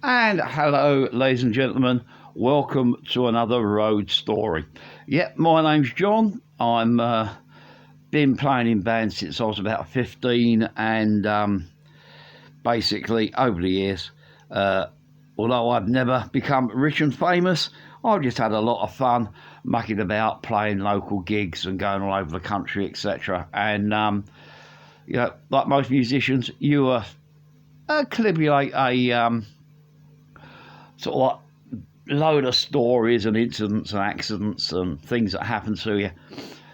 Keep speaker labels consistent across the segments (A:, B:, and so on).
A: And hello, ladies and gentlemen. Welcome to another road story. Yep, my name's John. I'm been playing in bands since I was about 15, and basically over the years, although I've never become rich and famous, I've just had a lot of fun mucking about, playing local gigs and going all over the country, etc. And like most musicians, you accumulate a sort of like load of stories and incidents and accidents and things that happen to you.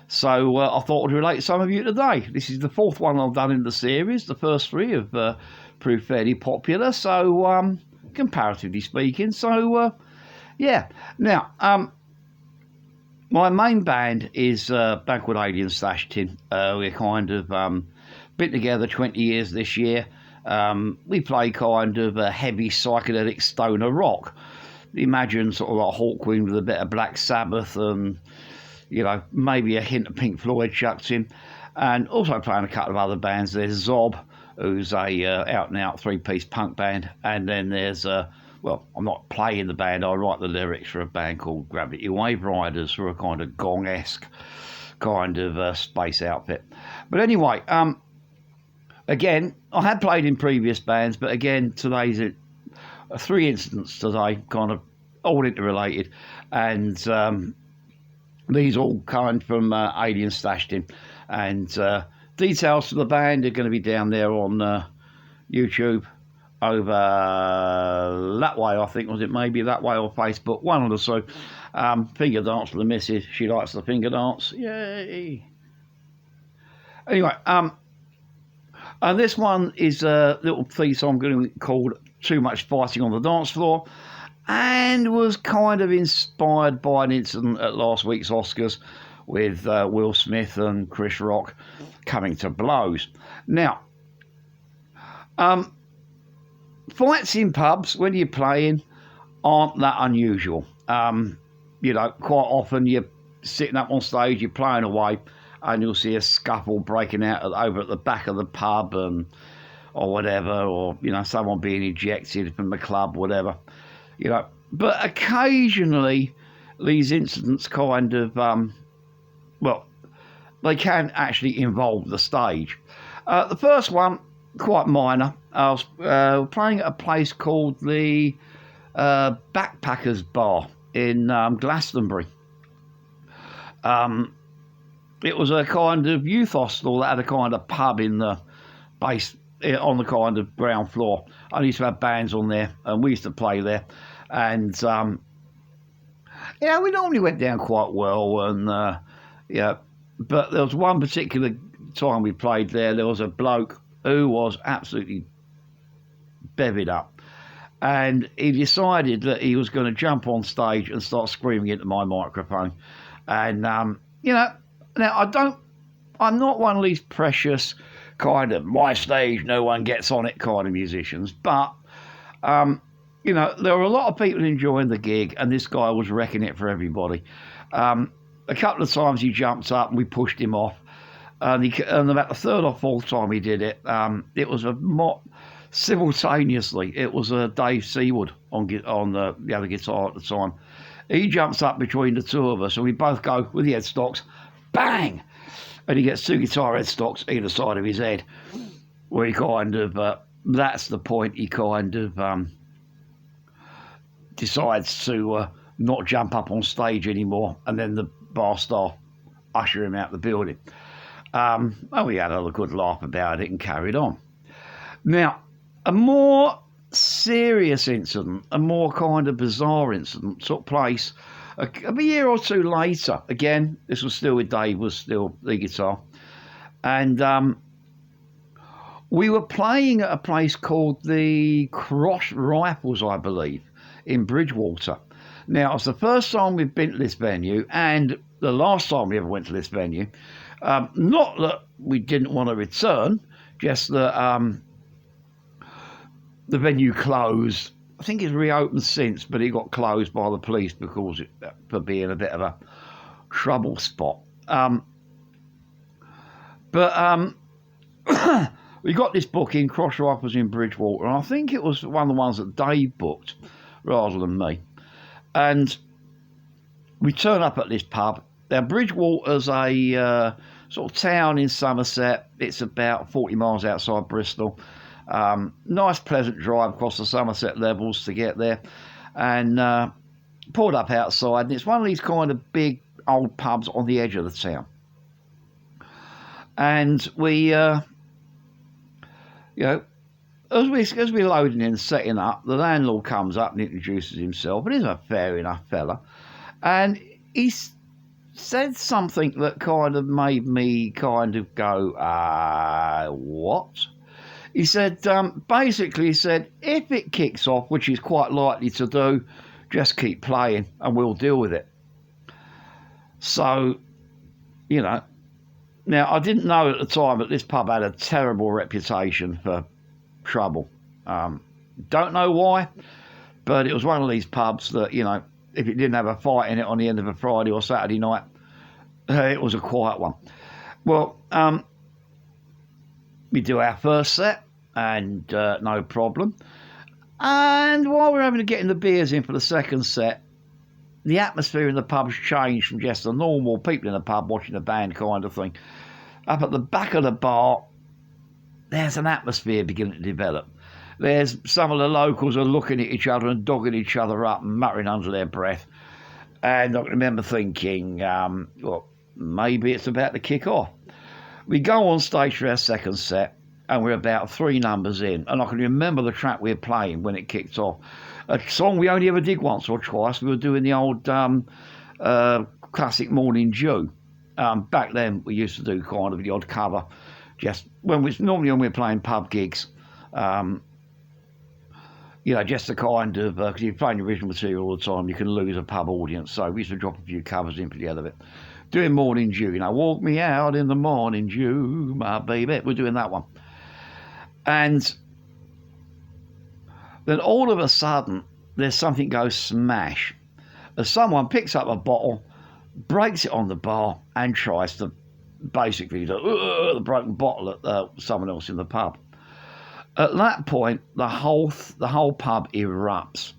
A: So I thought I'd relate to some of you today. This is the fourth one I've done in the series. The first three have proved fairly popular, so comparatively speaking. So yeah. Now, my main band is band called Alien Slash Tin. We're kind of been together 20 years this year. We play kind of a heavy psychedelic stoner rock. Imagine sort of like Hawkwind with a bit of Black Sabbath and, maybe a hint of Pink Floyd chucked in. And also playing a couple of other bands. There's Zob, who's a out-and-out three-piece punk band. And then there's, I'm not playing the band, I write the lyrics for a band called Gravity Wave Riders, who are a kind of gong-esque kind of space outfit. But anyway, again, I had played in previous bands, but again, today's three incidents today, kind of all interrelated, and these all come from Alien Stashed In, and details for the band are going to be down there on YouTube, over that way, I think, was it maybe that way, or Facebook, one of the two. Finger dance for the missus, she likes the finger dance, yay. Anyway, and this one is a little piece I'm going to called Too Much Fighting on the Dance Floor, and was kind of inspired by an incident at last week's Oscars with Will Smith and Chris Rock coming to blows. Now, fights in pubs when you're playing aren't that unusual. Quite often you're sitting up on stage, you're playing away, and you'll see a scuffle breaking out over at the back of the pub or whatever, or, someone being ejected from the club, whatever, But occasionally these incidents kind of, they can actually involve the stage. The first one, quite minor. I was playing at a place called the Backpackers Bar in Glastonbury. It was a kind of youth hostel that had a kind of pub in the base, on the kind of ground floor. I used to have bands on there, and we used to play there. And, we normally went down quite well. And, but there was one particular time we played there, there was a bloke who was absolutely bevied up. And he decided that he was going to jump on stage and start screaming into my microphone. And, now, I'm not one of these precious kind of my stage, no one gets on it kind of musicians, but, there were a lot of people enjoying the gig, and this guy was wrecking it for everybody. A couple of times he jumped up and we pushed him off, and about the third or fourth time he did it, it was simultaneously, it was Dave Seaward on the other guitar at the time. He jumps up between the two of us, and we both go with the headstocks, bang! And he gets two guitar headstocks either side of his head, where he kind of, that's the point he kind of decides to not jump up on stage anymore, and then the bar staff usher him out the building. And we had a good laugh about it and carried on. Now, a more serious incident, a more kind of bizarre incident took place a year or two later. Again, this was still with Dave, was still the guitar. And we were playing at a place called the Cross Rifles, I believe, in Bridgewater. Now, it's the first time we've been to this venue, and the last time we ever went to this venue. Not that we didn't want to return, just that the venue closed. I think it's reopened since, but it got closed by the police because for being a bit of a trouble spot. But we got this booking, Cross Rifles in Bridgewater, and I think it was one of the ones that Dave booked rather than me. And we turn up at this pub. Now, Bridgewater's a sort of town in Somerset. It's about 40 miles outside Bristol. Nice, pleasant drive across the Somerset levels to get there. And pulled up outside, and it's one of these kind of big old pubs on the edge of the town. And we, as we're loading in, setting up, the landlord comes up and introduces himself, and he's a fair enough fella. And he said something that kind of made me kind of go, what? He said, basically, he said, if it kicks off, which is quite likely to do, just keep playing and we'll deal with it. So, now I didn't know at the time that this pub had a terrible reputation for trouble. Don't know why, but it was one of these pubs that, if it didn't have a fight in it on the end of a Friday or Saturday night, it was a quiet one. Well, we do our first set and no problem. And while we're having to get the beers in for the second set, the atmosphere in the pub's changed from just the normal people in the pub watching the band kind of thing. Up at the back of the bar, there's an atmosphere beginning to develop. There's some of the locals are looking at each other and dogging each other up and muttering under their breath. And I remember thinking, well, maybe it's about to kick off. We go on stage for our second set, and we're about 3 numbers in, and I can remember the track we were playing when it kicked off. A song we only ever did once or twice. We were doing the old classic Morning Dew. Back then, we used to do kind of the odd cover, just normally when we're playing pub gigs. Just the kind of, because you're playing the original material all the time, you can lose a pub audience. So we used to drop a few covers in for the other bit. Doing Morning Dew, walk me out in the morning dew, my baby. We're doing that one. And then all of a sudden, there's something goes smash as someone picks up a bottle, breaks it on the bar, and tries to basically do the broken bottle at someone else in the pub. At that point, the whole pub erupts.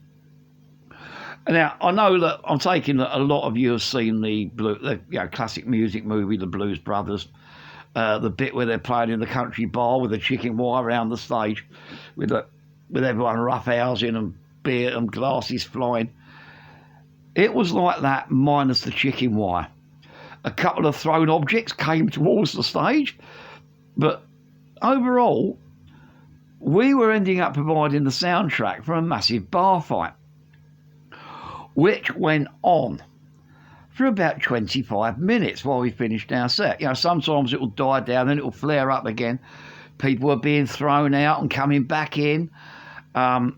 A: Now, I know that I'm taking that a lot of you have seen the classic music movie, The Blues Brothers. The bit where they're playing in the country bar with the chicken wire around the stage, with everyone roughhousing and beer and glasses flying. It was like that, minus the chicken wire. A couple of thrown objects came towards the stage, but overall, we were ending up providing the soundtrack for a massive bar fight, which went on for about 25 minutes while we finished our set. Sometimes it will die down and it will flare up again. People were being thrown out and coming back in. The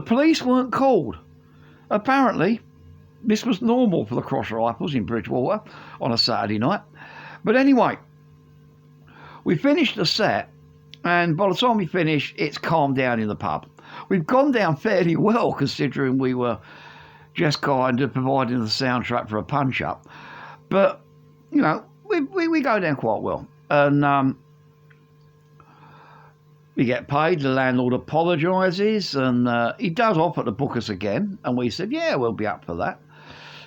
A: police weren't called. Apparently, this was normal for the Cross Rifles in Bridgewater on a Saturday night. But anyway, we finished the set, and by the time we finished, it's calmed down in the pub. We've gone down fairly well, considering we were just kind of providing the soundtrack for a punch-up. But, we go down quite well. And we get paid, the landlord apologises, and he does offer to book us again. And we said, yeah, we'll be up for that.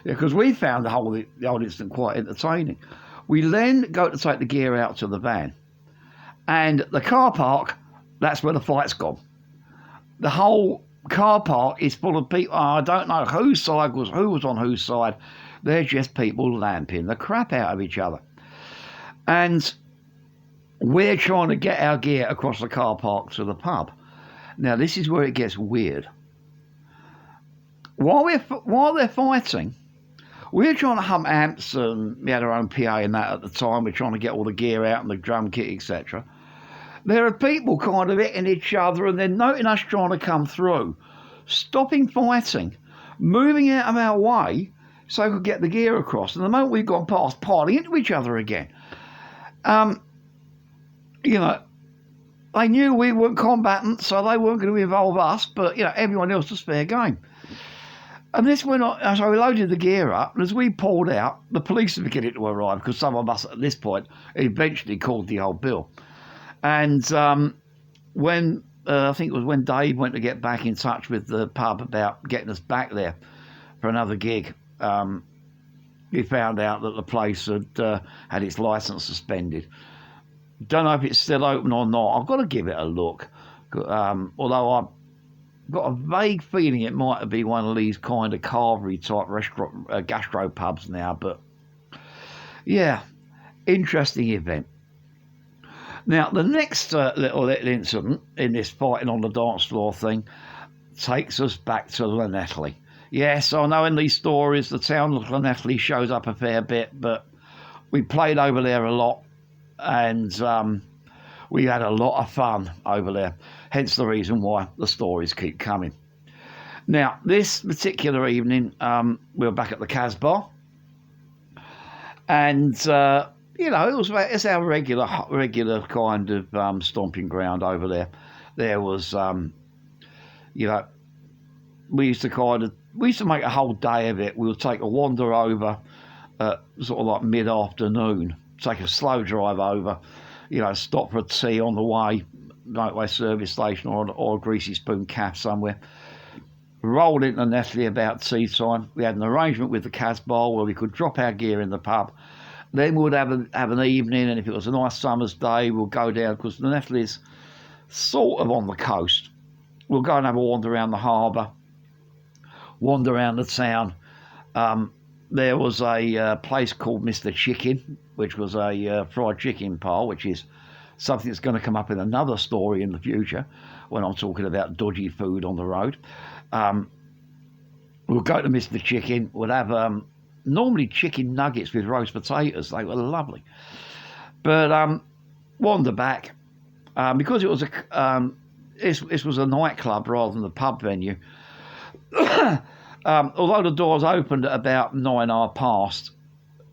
A: Because we found the whole incident quite entertaining. We then go to take the gear out to the van. And the car park, that's where the fight's gone. The whole car park is full of people. I don't know who was on whose side. They're just people lamping the crap out of each other. And we're trying to get our gear across the car park to the pub. Now, this is where it gets weird. While they're fighting, we're trying to hump amps, and we had our own PA and that at the time. We're trying to get all the gear out and the drum kit, etc. There are people kind of hitting each other, and they're noting us trying to come through, stopping fighting, moving out of our way so we could get the gear across. And the moment we've gone past, piling into each other again. They knew we weren't combatants, so they weren't going to involve us, but, everyone else was fair game. And this went on, so we loaded the gear up, and as we pulled out, the police were beginning to arrive, because some of us at this point eventually called the old bill. And when I think it was when Dave went to get back in touch with the pub about getting us back there for another gig, he found out that the place had its licence suspended. Don't know if it's still open or not. I've got to give it a look. Although I've got a vague feeling it might be one of these kind of carvery type restaurant, gastro pubs now. But yeah, interesting event. Now, the next little incident in this fighting on the dance floor thing takes us back to Llanelli. Yes, I know in these stories the town of Llanelli shows up a fair bit, but we played over there a lot, and we had a lot of fun over there. Hence the reason why the stories keep coming. Now, this particular evening, we were back at the Casbah, and it's our regular kind of stomping ground over there. There was, we used to make a whole day of it. We would take a wander over, sort of like mid-afternoon, take a slow drive over, stop for a tea on the way, motorway service station or a Greasy Spoon cafe somewhere. Rolled into Nestle about tea time. We had an arrangement with the Casbah where we could drop our gear in the pub. Then we'd have an evening, and if it was a nice summer's day, we'll go down, because the Nestle is sort of on the coast. We'll go and have a wander around the harbour, wander around the town. There was a place called Mr. Chicken, which was a fried chicken parlour, which is something that's going to come up in another story in the future when I'm talking about dodgy food on the road. We'll go to Mr. Chicken. We'll have normally chicken nuggets with roast potatoes. They were lovely. But wander back. Because it was this was a nightclub rather than a pub venue. Although the doors opened at about 9:30,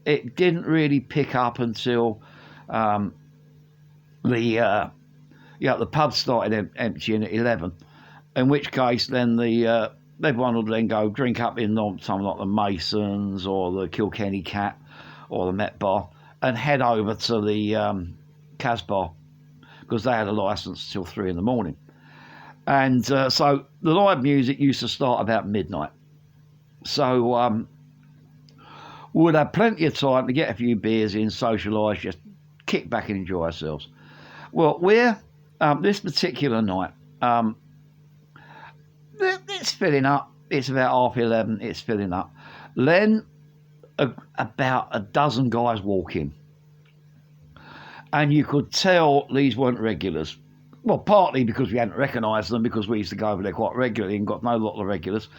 A: it didn't really pick up until the pub started emptying at 11. In which case, then everyone would then go drink up in something like the Masons or the Kilkenny Cat or the Met Bar and head over to the Casbah, because they had a licence till 3 in the morning. And so the live music used to start about midnight. So we would have plenty of time to get a few beers in, socialise, just kick back and enjoy ourselves. Well, this particular night, it's filling up. It's about 11:30. It's filling up. Then about a dozen guys walk in. And you could tell these weren't regulars. Well, partly because we hadn't recognised them, because we used to go over there quite regularly and got to know a lot of the regulars.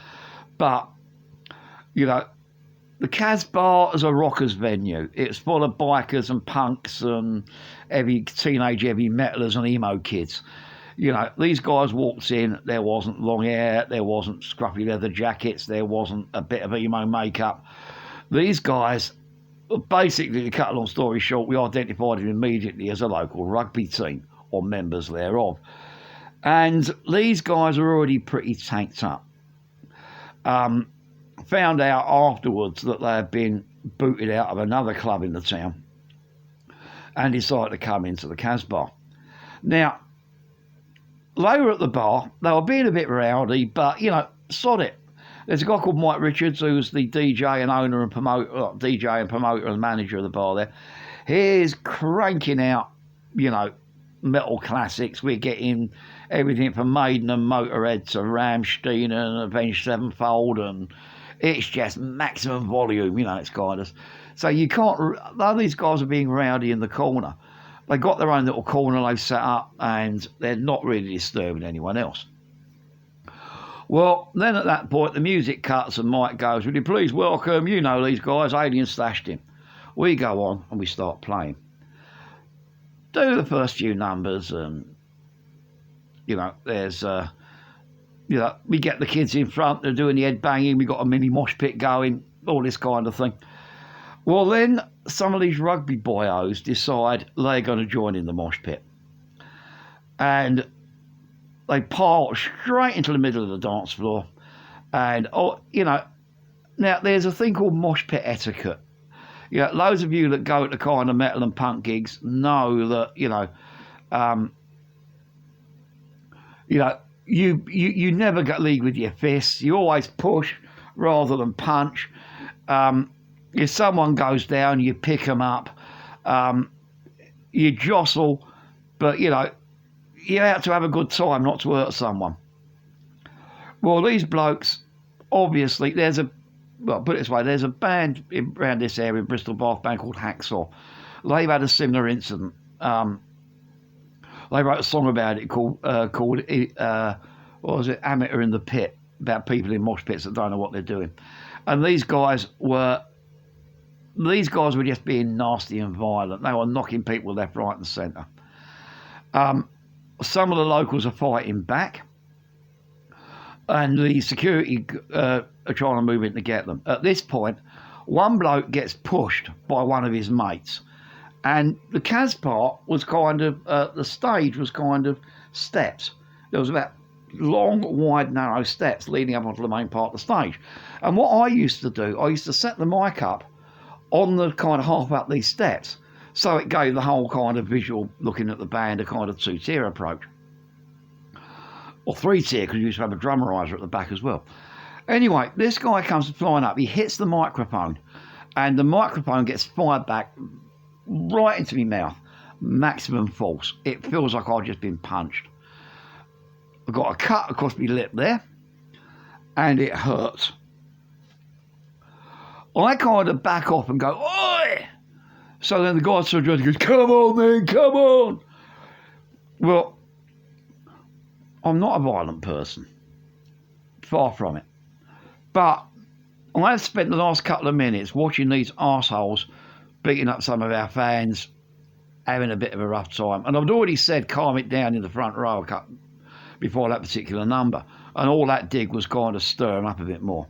A: But, the Casbah is a rockers venue. It's full of bikers and punks and teenage heavy metalers and emo kids. These guys walked in, there wasn't long hair, there wasn't scruffy leather jackets, there wasn't a bit of emo makeup. These guys, basically, to cut a long story short, we identified them immediately as a local rugby team, or members thereof. And these guys are already pretty tanked up. Found out afterwards that they had been booted out of another club in the town and decided to come into the Casbah. Now, they were at the bar. They were being a bit rowdy, but, sod it. There's a guy called Mike Richards, who's the DJ and owner and promoter and manager of the bar there. He's cranking out, metal classics. We're getting everything from Maiden and Motorhead to Rammstein and Avenged Sevenfold, and it's just maximum volume, it's kind of. So you can't, though these guys are being rowdy in the corner, they got their own little corner they've set up, and they're not really disturbing anyone else. Well, then at that point, the music cuts and Mike goes, "Would you please welcome, these guys, Alien Slashed Him." We go on and we start playing. Do the first few numbers, and, there's, we get the kids in front, they're doing the head banging, we got a mini mosh pit going, all this kind of thing. Well, then some of these rugby boyos decide they're going to join in the mosh pit. And they pile straight into the middle of the dance floor. And, now there's a thing called mosh pit etiquette. Loads of you that go to kind of metal and punk gigs know that, Um, you know, you never get lead with your fists. You always push rather than punch. If someone goes down, you pick them up. You jostle, but you know you're out to have a good time, not to hurt someone. Well, these blokes, obviously, put it this way, there's a band around this area, Bristol Bath band called Hacksaw. They've had a similar incident. They wrote a song about it called what was it, Amateur in the Pit, about people in mosh pits that don't know what they're doing. And these guys were just being nasty and violent. They were knocking people left, right, and centre. Some of the locals are fighting back, and the security are trying to move in to get them. At this point, one bloke gets pushed by one of his mates, and the Kaz part was kind of, the stage was kind of steps. There was about long, wide, narrow steps leading up onto the main part of the stage. And what I used to do, I used to set the mic up on the kind of half up these steps, so it gave the whole kind of visual, looking at the band, a kind of two-tier approach. Or three-tier, because you used to have a drum riser at the back as well. Anyway, this guy comes flying up, he hits the microphone, and the microphone gets fired back right into my mouth. Maximum force. It feels like I've just been punched. I've got a cut across my lip there, and it hurts. I kind of back off and go, oi! So then the guy sort of goes, come on then, come on! Well, I'm not a violent person. Far from it. But I've spent the last couple of minutes watching these arseholes beating up some of our fans, having a bit of a rough time. And I'd already said calm it down in the front row before that particular number. And all that did was kind of stir them up a bit more.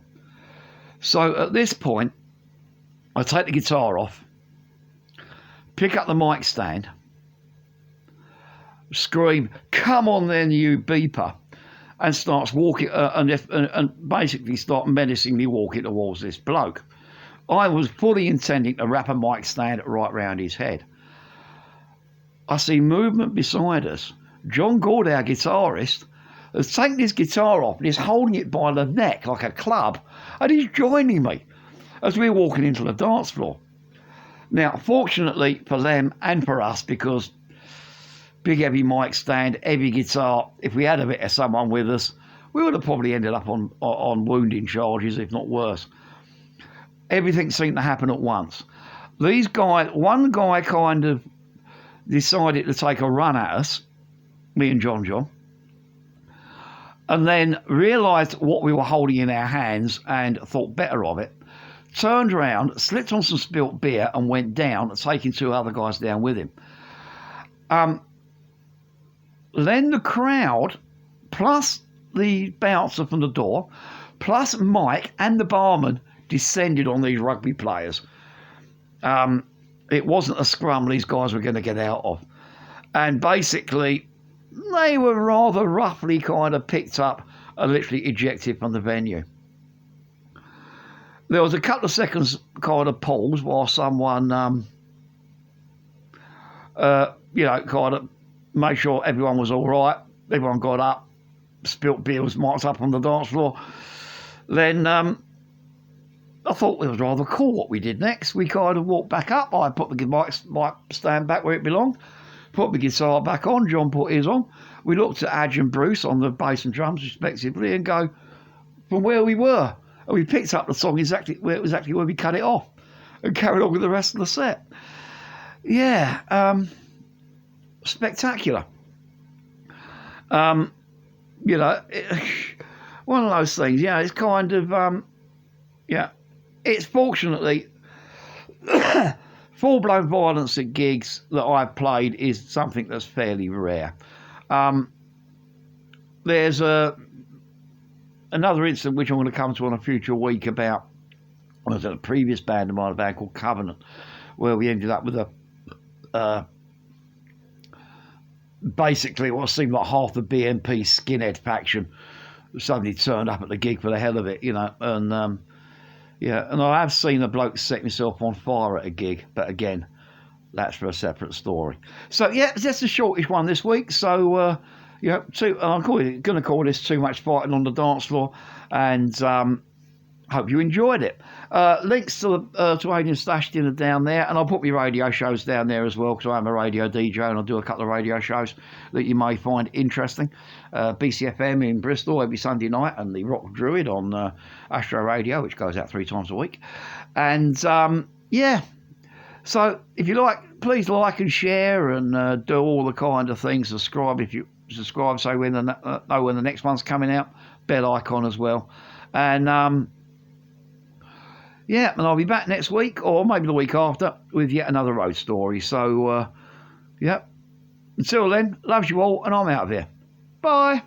A: So at this point, I take the guitar off, pick up the mic stand, scream, come on then, you beeper, and starts walking, and basically start menacingly walking towards this bloke. I was fully intending to wrap a mic stand right round his head. I see movement beside us. John Gord, our guitarist, has taken his guitar off and he's holding it by the neck like a club, and he's joining me as we're walking into the dance floor. Now, fortunately for them and for us, because big heavy mic stand, heavy guitar, if we had a bit of someone with us, we would have probably ended up on wounding charges, if not worse. Everything seemed to happen at once. These guys, one guy kind of decided to take a run at us, me and John, and then realised what we were holding in our hands and thought better of it, turned around, slipped on some spilt beer and went down, taking two other guys down with him. Then the crowd, plus the bouncer from the door, plus Mike and the barman, descended on these rugby players. It wasn't a scrum these guys were going to get out of. And basically, they were rather roughly kind of picked up and literally ejected from the venue. There was a couple of seconds kind of pause while someone, kind of made sure everyone was all right. Everyone got up, spilt beer, was marked up on the dance floor. Then I thought it was rather cool what we did next. We kind of walked back up. I put the mic stand back where it belonged, put the guitar back on. John put his on. We looked at Adge and Bruce on the bass and drums respectively and go from where we were. And we picked up the song exactly where we cut it off and carried on with the rest of the set. Yeah, spectacular. One of those things, it's kind of, it's fortunately, full-blown violence at gigs that I've played is something that's fairly rare. There's another incident which I'm going to come to on a future week about, I was at a previous band of mine, a band called Covenant, where we ended up with basically what seemed like half the BNP skinhead faction suddenly turned up at the gig for the hell of it, and and I have seen a bloke set himself on fire at a gig, but again, that's for a separate story. So yeah, that's the shortest one this week. So yeah, I'm going to call this Too Much Fighting on the Dance Floor, and hope you enjoyed it. Links to Alien Stash Dinner down there, and I'll put my radio shows down there as well, because I'm a radio DJ and I'll do a couple of radio shows that you may find interesting. BCFM in Bristol every Sunday night, and the Rock Druid on Astro Radio, which goes out 3 times a week. And yeah, so if you like, please like and share, and do all the kind of things. Subscribe if you subscribe, so when know when the next one's coming out. Bell icon as well. And yeah, and I'll be back next week, or maybe the week after, with yet another road story. So, yeah, until then, loves you all, and I'm out of here. Bye.